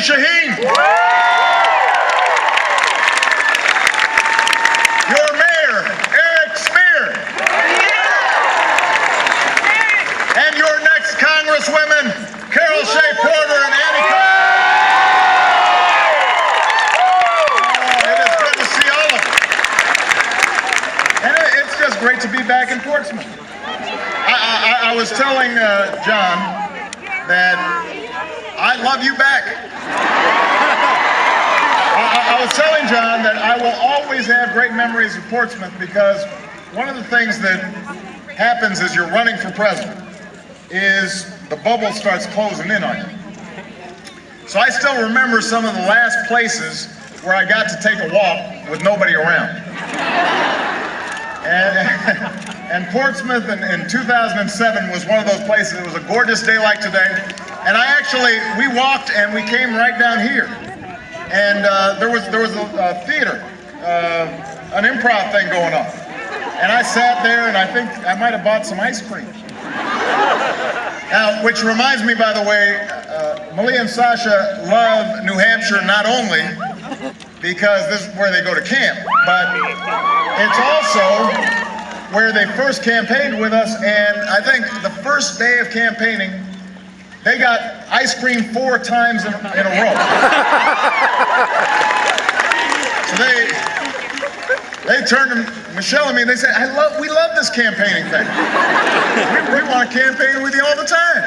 Shaheen. Your mayor, Eric Smear. And your next Congresswomen, Carol Shea Porter and Annie Carter. It is good to see all of you. And it's just great to be back in Portsmouth. I was telling John that I love you back. I was telling John that I will always have great memories of Portsmouth because one of the things that happens as you're running for president is the bubble starts closing in on you. So I still remember some of the last places where I got to take a walk with nobody around. And Portsmouth in 2007 was one of those places. It was a gorgeous day like today. And we walked and we came right down here. And there was a theater, an improv thing going on. And I sat there and I think I might have bought some ice cream. Now, which reminds me, by the way, Malia and Sasha love New Hampshire not only because this is where they go to camp, but it's also where they first campaigned with us, and I think the first day of campaigning, they got ice cream 4 times in a row. So they turned to Michelle and me and they said, we love this campaigning thing. We want to campaign with you all the time.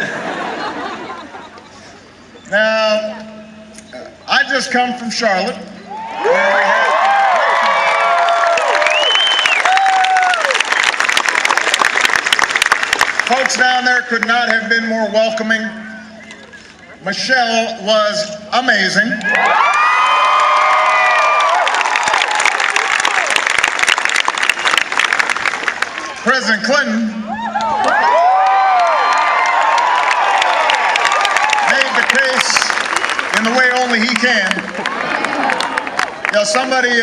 Now, I just come from Charlotte, where we had folks down there could not have been more welcoming. Michelle was amazing. President Clinton made the case in the way only he can. You know, somebody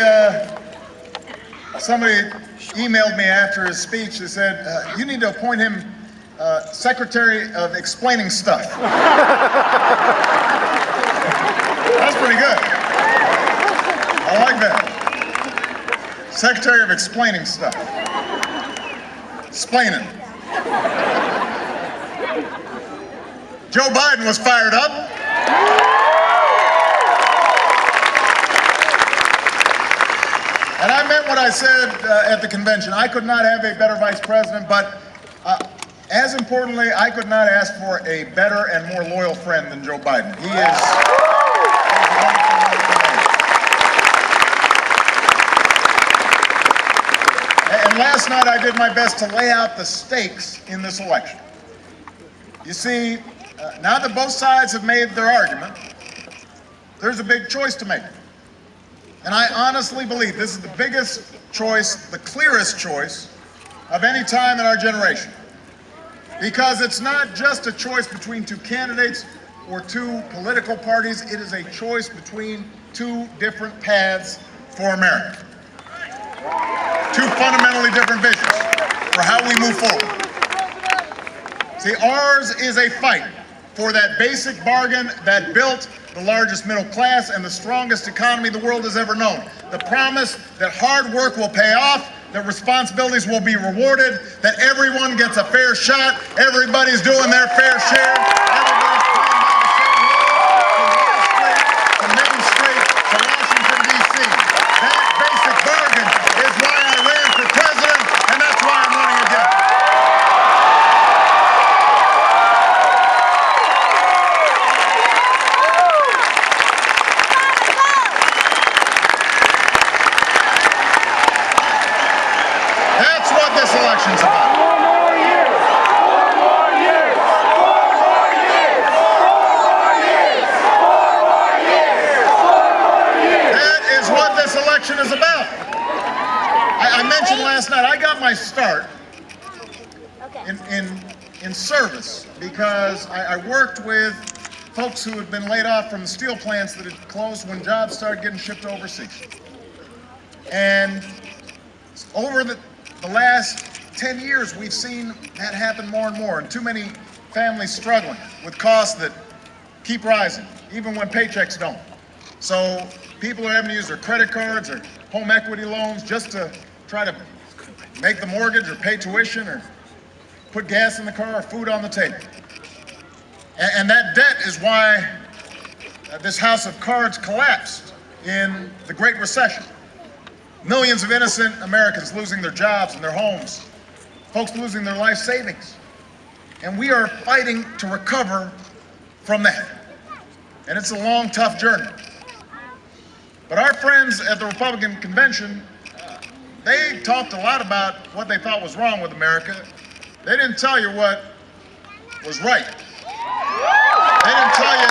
emailed me after his speech. They said, you need to appoint him Secretary of Explaining Stuff. That's pretty good. I like that. Secretary of Explaining Stuff. Explaining. Joe Biden was fired up. And I meant what I said at the convention. I could not have a better vice president, but as importantly, I could not ask for a better and more loyal friend than Joe Biden. He is And last night I did my best to lay out the stakes in this election. You see, now that both sides have made their argument, there's a big choice to make. And I honestly believe this is the biggest choice, the clearest choice of any time in our generation. Because it's not just a choice between 2 candidates or 2 political parties, it is a choice between 2 different paths for America. 2 fundamentally different visions for how we move forward. See, ours is a fight for that basic bargain that built the largest middle class and the strongest economy the world has ever known. The promise that hard work will pay off, that responsibilities will be rewarded, that everyone gets a fair shot, everybody's doing their fair share, everybody's playing by the same rules, from Wall Street to Main Street to Washington, D.C. That basic bargain is why I ran for president, and that's why I'm running again. That's what this election's about. That is what this election is about. I mentioned last night, I got my start in service because I worked with folks who had been laid off from the steel plants that had closed when jobs started getting shipped overseas. And over the last 10 years, we've seen that happen more and more, and too many families struggling with costs that keep rising, even when paychecks don't. So people are having to use their credit cards or home equity loans just to try to make the mortgage or pay tuition or put gas in the car or food on the table. And that debt is why this house of cards collapsed in the Great Recession. Millions of innocent Americans losing their jobs and their homes, folks losing their life savings. And we are fighting to recover from that. And it's a long, tough journey. But our friends at the Republican convention, they talked a lot about what they thought was wrong with America. They didn't tell you what was right. They didn't tell you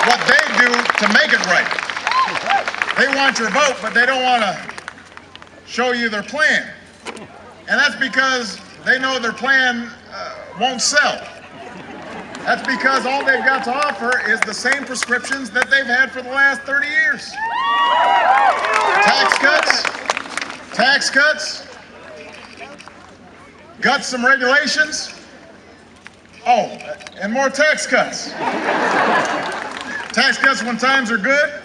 what they do to make it right. They want your vote, but they don't want to show you their plan. And that's because they know their plan won't sell. That's because all they've got to offer is the same prescriptions that they've had for the last 30 years. Tax cuts, gut some regulations, and more tax cuts. Tax cuts when times are good,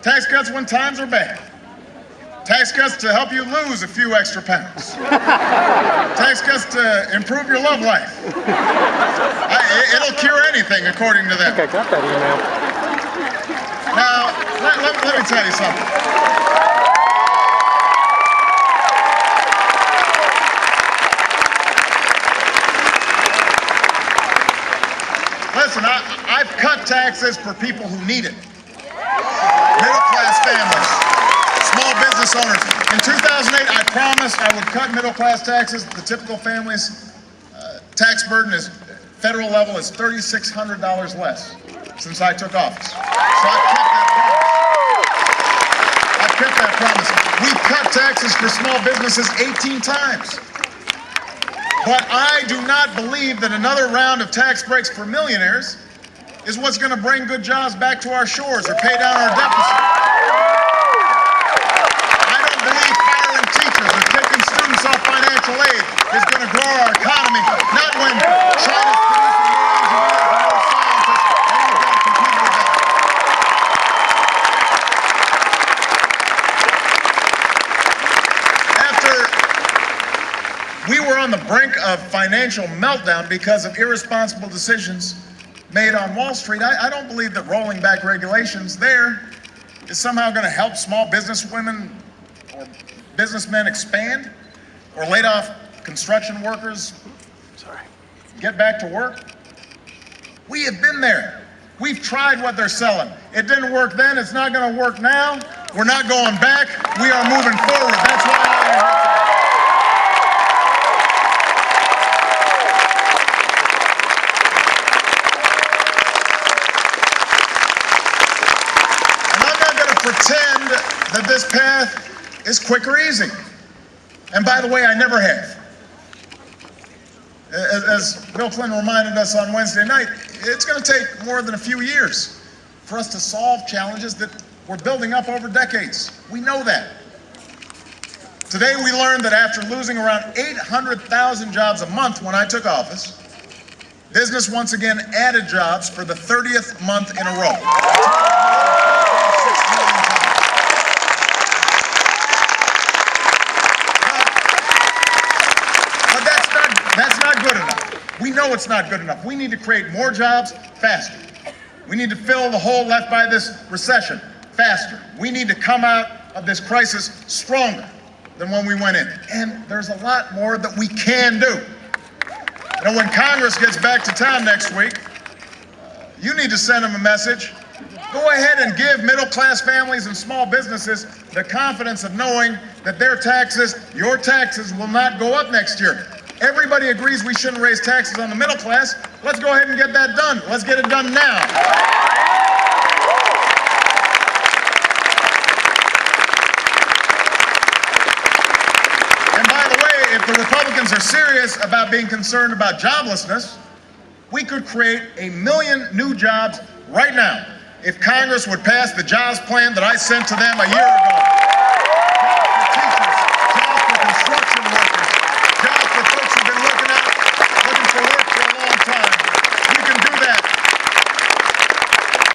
tax cuts when times are bad. Tax cuts to help you lose a few extra pounds. Tax cuts to improve your love life. It'll cure anything, according to them. I think I got that email. Now, let me tell you something. Listen, I've cut taxes for people who need it. Middle-class families, small business owners. In 2008, I promised I would cut middle-class taxes. The typical family's tax burden is, federal level, is $3,600 less since I took office. So I've kept that promise. We've cut taxes for small businesses 18 times. But I do not believe that another round of tax breaks for millionaires is what's going to bring good jobs back to our shores or pay down our deficit. I don't believe firing teachers or taking students off financial aid is going to grow our economy, not when China's producing more engineers and more scientists, and we've got to compete with them. We were on the brink of financial meltdown because of irresponsible decisions made on Wall Street. I don't believe that rolling back regulations there is somehow going to help small business women or businessmen expand or laid off construction workers get back to work. We have been there. We've tried what they're selling. It didn't work then. It's not going to work now. We're not going back. We are moving forward. That's why I'm here. Pretend that this path is quick or easy. And by the way, I never have. As Bill Clinton reminded us on Wednesday night, it's going to take more than a few years for us to solve challenges that we're building up over decades. We know that. Today we learned that after losing around 800,000 jobs a month when I took office, business once again added jobs for the 30th month in a row. That's not good enough. We know it's not good enough. We need to create more jobs faster. We need to fill the hole left by this recession faster. We need to come out of this crisis stronger than when we went in. And there's a lot more that we can do. You know, when Congress gets back to town next week, you need to send them a message. Go ahead and give middle-class families and small businesses the confidence of knowing that their taxes, your taxes, will not go up next year. Everybody agrees we shouldn't raise taxes on the middle class. Let's go ahead and get that done. Let's get it done now. And by the way, if the Republicans are serious about being concerned about joblessness, we could create 1 million new jobs right now if Congress would pass the jobs plan that I sent to them a year ago.